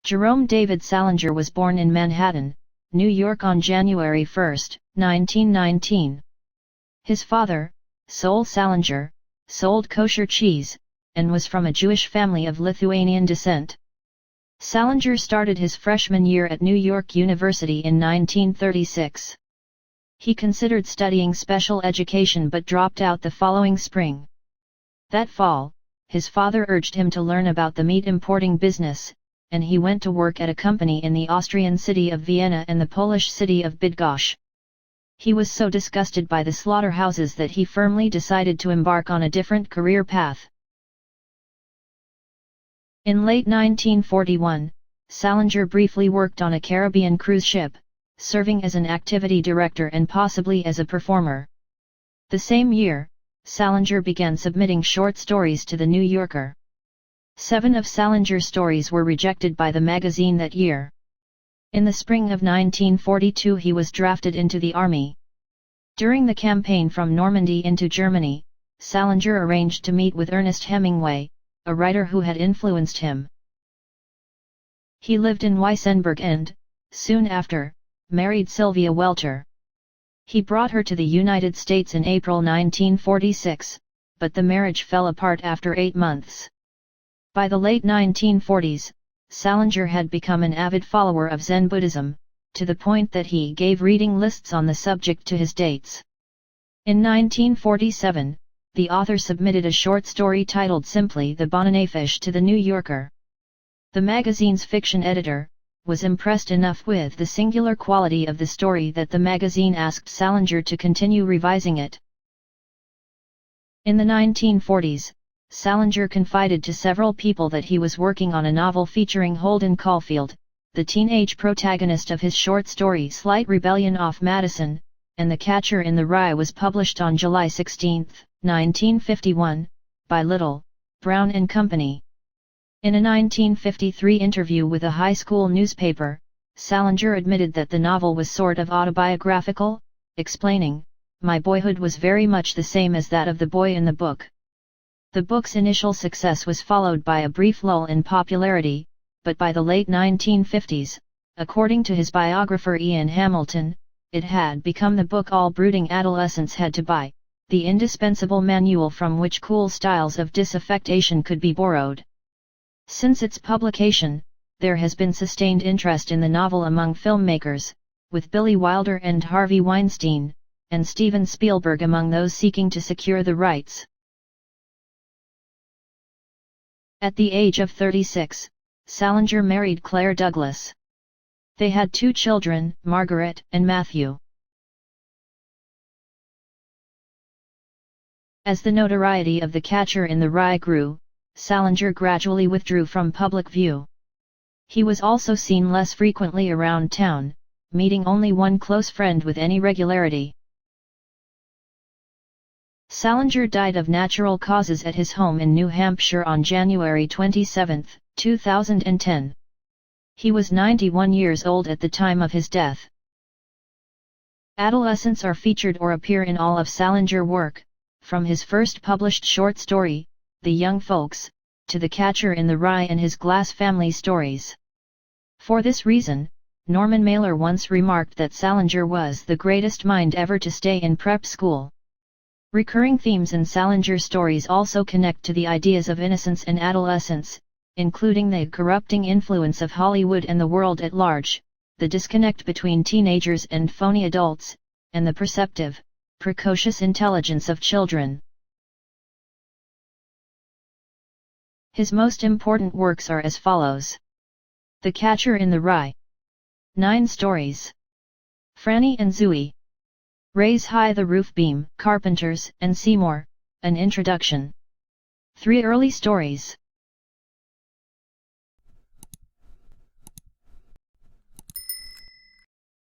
Jerome David Salinger was born in Manhattan, New York on January 1, 1919. His father, Sol Salinger, sold kosher cheese, and was from a Jewish family of Lithuanian descent. Salinger started his freshman year at New York University in 1936. He considered studying special education but dropped out the following spring. That fall, his father urged him to learn about the meat importing business, and he went to work at a company in the Austrian city of Vienna and the Polish city of Bydgoszcz. He was so disgusted by the slaughterhouses that he firmly decided to embark on a different career path. In late 1941, Salinger briefly worked on a Caribbean cruise ship, serving as an activity director and possibly as a performer. The same year, Salinger began submitting short stories to The New Yorker. 7 of Salinger's stories were rejected by the magazine that year. In the spring of 1942 he was drafted into the army. During the campaign from Normandy into Germany, Salinger arranged to meet with Ernest Hemingway, a writer who had influenced him. He lived in Weissenberg and, soon after, married Sylvia Welter. He brought her to the United States in April 1946, but the marriage fell apart after 8 months. By the late 1940s, Salinger had become an avid follower of Zen Buddhism, to the point that he gave reading lists on the subject to his dates. In 1947, the author submitted a short story titled simply The Bananafish to The New Yorker. The magazine's fiction editor was impressed enough with the singular quality of the story that the magazine asked Salinger to continue revising it. In the 1940s, Salinger confided to several people that he was working on a novel featuring Holden Caulfield, the teenage protagonist of his short story Slight Rebellion off Madison, and The Catcher in the Rye was published on July 16, 1951, by Little, Brown and Company. In a 1953 interview with a high school newspaper, Salinger admitted that the novel was sort of autobiographical, explaining, "My boyhood was very much the same as that of the boy in the book." The book's initial success was followed by a brief lull in popularity, but by the late 1950s, according to his biographer Ian Hamilton, it had become the book all brooding adolescents had to buy, the indispensable manual from which cool styles of disaffection could be borrowed. Since its publication, there has been sustained interest in the novel among filmmakers, with Billy Wilder and Harvey Weinstein, and Steven Spielberg among those seeking to secure the rights. At the age of 36, Salinger married Claire Douglas. They had 2 children, Margaret and Matthew. As the notoriety of The Catcher in the Rye grew, Salinger gradually withdrew from public view. He was also seen less frequently around town, meeting only one close friend with any regularity. Salinger died of natural causes at his home in New Hampshire on January 27, 2010. He was 91 years old at the time of his death. Adolescents are featured or appear in all of Salinger's work, from his first published short story, The Young Folks, to The Catcher in the Rye and his Glass Family stories. For this reason, Norman Mailer once remarked that Salinger was the greatest mind ever to stay in prep school. Recurring themes in Salinger's stories also connect to the ideas of innocence and adolescence, including the corrupting influence of Hollywood and the world at large, the disconnect between teenagers and phony adults, and the perceptive, precocious intelligence of children. His most important works are as follows. The Catcher in the Rye. 9 stories. Franny and Zooey. Raise High the Roof Beam, Carpenters and Seymour, an introduction. 3 early stories.